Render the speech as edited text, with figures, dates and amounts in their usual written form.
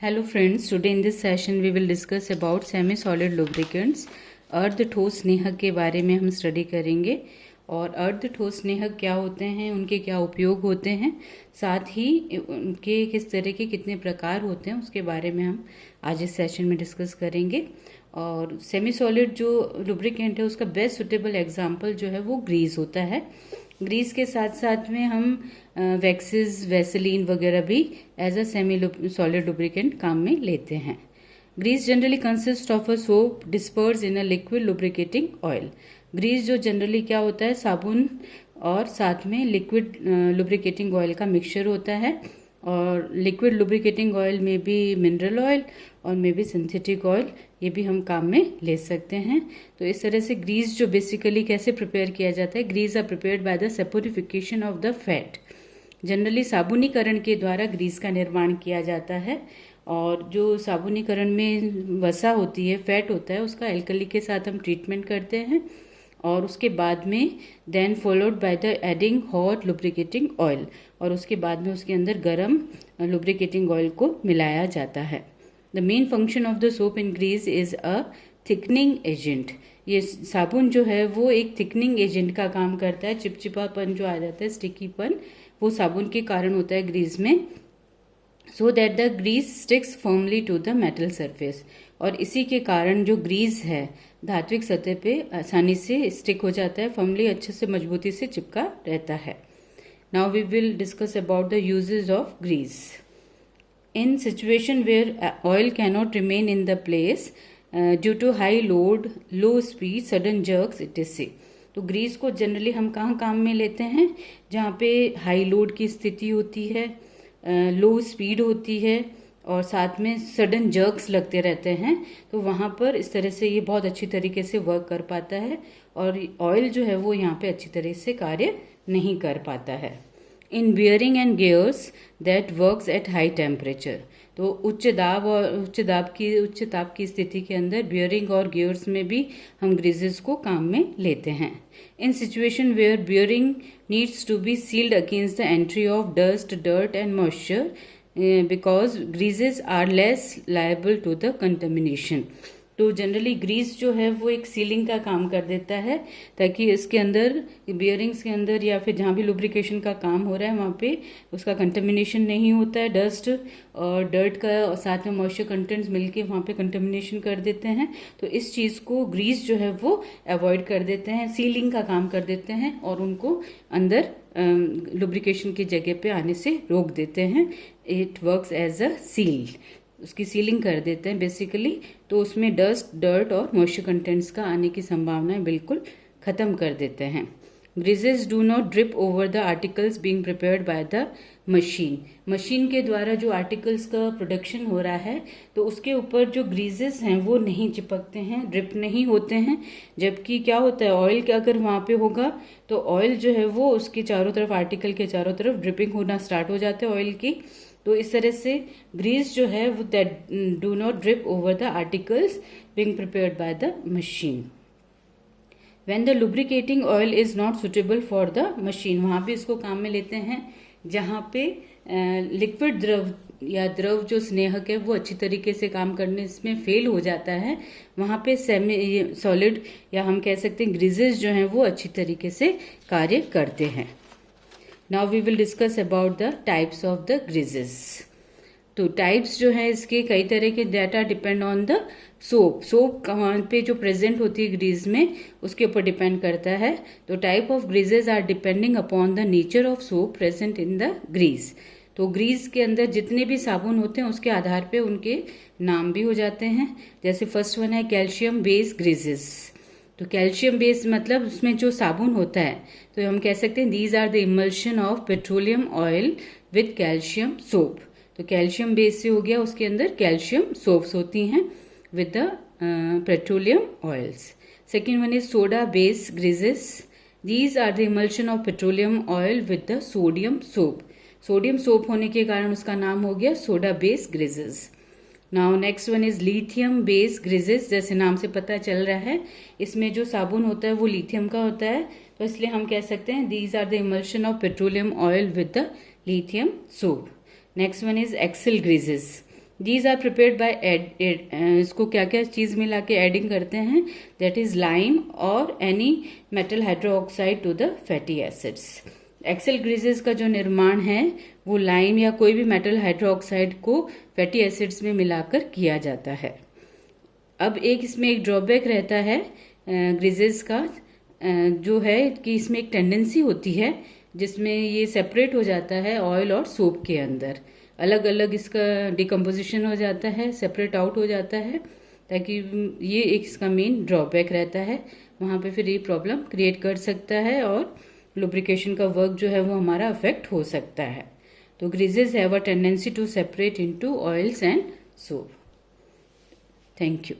Hello friends, today in this session we will discuss about semi-solid lubricants. अर्ध ठोस स्नेहक के बारे में हम स्टडी करेंगे और अर्ध ठोस स्नेहक क्या होते हैं, उनके क्या उपयोग होते हैं, साथ ही उनके किस तरह के कितने प्रकार होते हैं उसके बारे में हम आज इस सेशन में डिस्कस करेंगे। और सेमी सॉलिड जो लुब्रिकेंट है उसका बेस्ट सुटेबल एग्जांपल जो है वो ग्रीस होता है। ग्रीस के साथ साथ में हम वैक्सेस, वैसलीन वगैरह भी as a semi solid lubricant काम में लेते हैं। Grease generally consist of a soap disperse in a liquid lubricating oil. Grease जो जनरली क्या होता है, साबुन और साथ में लिक्विड लुब्रिकेटिंग ऑयल का मिक्सचर होता है। और लिक्विड लुब्रिकेटिंग ऑयल में भी मिनरल ऑयल और में भी सिंथेटिक ऑयल, ये भी हम काम में ले सकते हैं। तो इस तरह से ग्रीस जो बेसिकली कैसे प्रिपेयर किया जाता है, grease are prepared by the saponification of the fat. Generally साबुनीकरण के द्वारा ग्रीस का निर्माण किया जाता है। और जो साबुनीकरण में वसा होती है, फैट होता है, उसका एल्कली के साथ हम ट्रीटमेंट करते हैं और उसके बाद में then followed by the adding hot lubricating oil, और उसके बाद में उसके अंदर गर्म लुब्रिकेटिंग ऑयल को मिलाया जाता है। The main function of the soap in grease is a thickening agent. ये साबुन जो है वो एक थिकनिंग एजेंट का काम करता है। चिपचिपापन जो आ जाता है, स्टिकीपन, वो साबुन के कारण होता है ग्रीस में, so that the grease sticks firmly to the metal surface. और इसी के कारण जो ग्रीस है धात्विक सतह पे आसानी से स्टिक हो जाता है, फर्मली अच्छे से मजबूती से चिपका रहता है। Now we will discuss about the usages of grease in situation where oil cannot remain in the place due to high load, low speed, sudden jerks etc. तो ग्रीस को जनरली हम कहाँ काम में लेते हैं, जहाँ पे हाई लोड की स्थिति होती है, लो स्पीड होती है और साथ में सडन जर्क्स लगते रहते हैं। तो वहाँ पर इस तरह से ये बहुत अच्छी तरीके से वर्क कर पाता है और ऑयल जो है वो यहाँ पे अच्छी तरह से कार्य नहीं कर पाता है। In bearing and gears that works at high temperature. तो उच्च ताप की स्थिति के अंदर बियरिंग और गियर्स में भी हम ग्रीसेस को काम में लेते हैं। In situation where bearing needs to be sealed against the entry of dust, dirt and moisture because greases are less liable to the contamination. तो जनरली ग्रीस जो है वो एक सीलिंग का काम कर देता है, ताकि इसके अंदर बियरिंग्स के अंदर या फिर जहाँ भी लुब्रिकेशन का काम हो रहा है वहाँ पे उसका कंटेमिनेशन नहीं होता है। डस्ट और डर्ट का और साथ में मॉइस्चर कंटेंट्स मिलके वहाँ पे कंटेमिनेशन कर देते हैं। तो इस चीज़ को ग्रीस जो है वो अवॉइड कर देते हैं, सीलिंग का काम कर देते हैं और उनको अंदर लुब्रिकेशन की जगह पे आने से रोक देते हैं। It works as a seal, उसकी सीलिंग कर देते हैं बेसिकली। तो उसमें डस्ट, डर्ट और मॉइस्चर कंटेंट्स का आने की संभावनाएं बिल्कुल खत्म कर देते हैं। Greases do not drip over the articles being prepared by the machine. Machine के द्वारा जो आर्टिकल्स का प्रोडक्शन हो रहा है तो उसके ऊपर जो ग्रीसेस हैं वो नहीं चिपकते हैं, ड्रिप नहीं होते हैं। जबकि क्या होता है, ऑयल के अगर वहाँ पे होगा तो ऑयल जो है वो उसके चारों तरफ, आर्टिकल के चारों तरफ ड्रिपिंग होना स्टार्ट हो जाते हैं ऑयल की। तो इस तरह से ग्रीस जो है वो that do not drip over the articles being prepared by the machine. When the lubricating oil is not suitable for the machine, वहाँ पे इसको काम में लेते हैं जहाँ पे लिक्विड द्रव या द्रव जो स्नेहक है वो अच्छी तरीके से काम करने में फेल हो जाता है। वहाँ पे सेमी सॉलिड या हम कह सकते हैं ग्रीसेस जो हैं वो अच्छी तरीके से कार्य करते हैं। Now we will discuss about the types of the greases. तो टाइप्स जो है इसके कई तरह के, data depend on the soap. Soap कहाँ पे जो प्रेजेंट होती है ग्रीस में उसके ऊपर डिपेंड करता है। तो type of greases are depending upon the nature of soap present in the grease. तो ग्रीस के अंदर जितने भी साबुन होते हैं उसके आधार पे उनके नाम भी हो जाते हैं। जैसे फर्स्ट वन है कैल्शियम बेस्ड ग्रीसेस। तो कैल्शियम बेस मतलब उसमें जो साबुन होता है तो हम कह सकते हैं these are the emulsion of petroleum oil with calcium soap. तो कैल्शियम बेस से हो गया, उसके अंदर कैल्शियम सोप्स होती हैं with the petroleum oils. Second one is soda base greases. These are the emulsion of petroleum oil with the sodium soap. Sodium soap होने के कारण उसका नाम हो गया soda base greases. Now next one is lithium based greases. जैसे नाम से पता चल रहा है इसमें जो साबुन होता है वो लिथियम का होता है, तो इसलिए हम कह सकते हैं these are the emulsion of petroleum oil with the lithium soap. Next one is axle greases. These are prepared by इसको क्या क्या चीज मिला के एडिंग करते हैं, दैट इज लाइम और any metal hydroxide to the fatty acids. Axle greases का जो निर्माण है वो लाइम या कोई भी मेटल हाइड्रोक्साइड को फैटी एसिड्स में मिलाकर किया जाता है। अब इसमें एक ड्रॉबैक रहता है ग्रीजेस का, जो है कि इसमें एक टेंडेंसी होती है जिसमें ये सेपरेट हो जाता है ऑयल और सोप के अंदर, अलग अलग इसका डिकम्पोजिशन हो जाता है, सेपरेट आउट हो जाता है, ताकि ये एक इसका मेन ड्रॉबैक रहता है। वहाँ पे फिर ये प्रॉब्लम क्रिएट कर सकता है और लुब्रिकेशन का वर्क जो है वो हमारा अफेक्ट हो सकता है। तो greases have a tendency to separate into oils and soap. Thank you.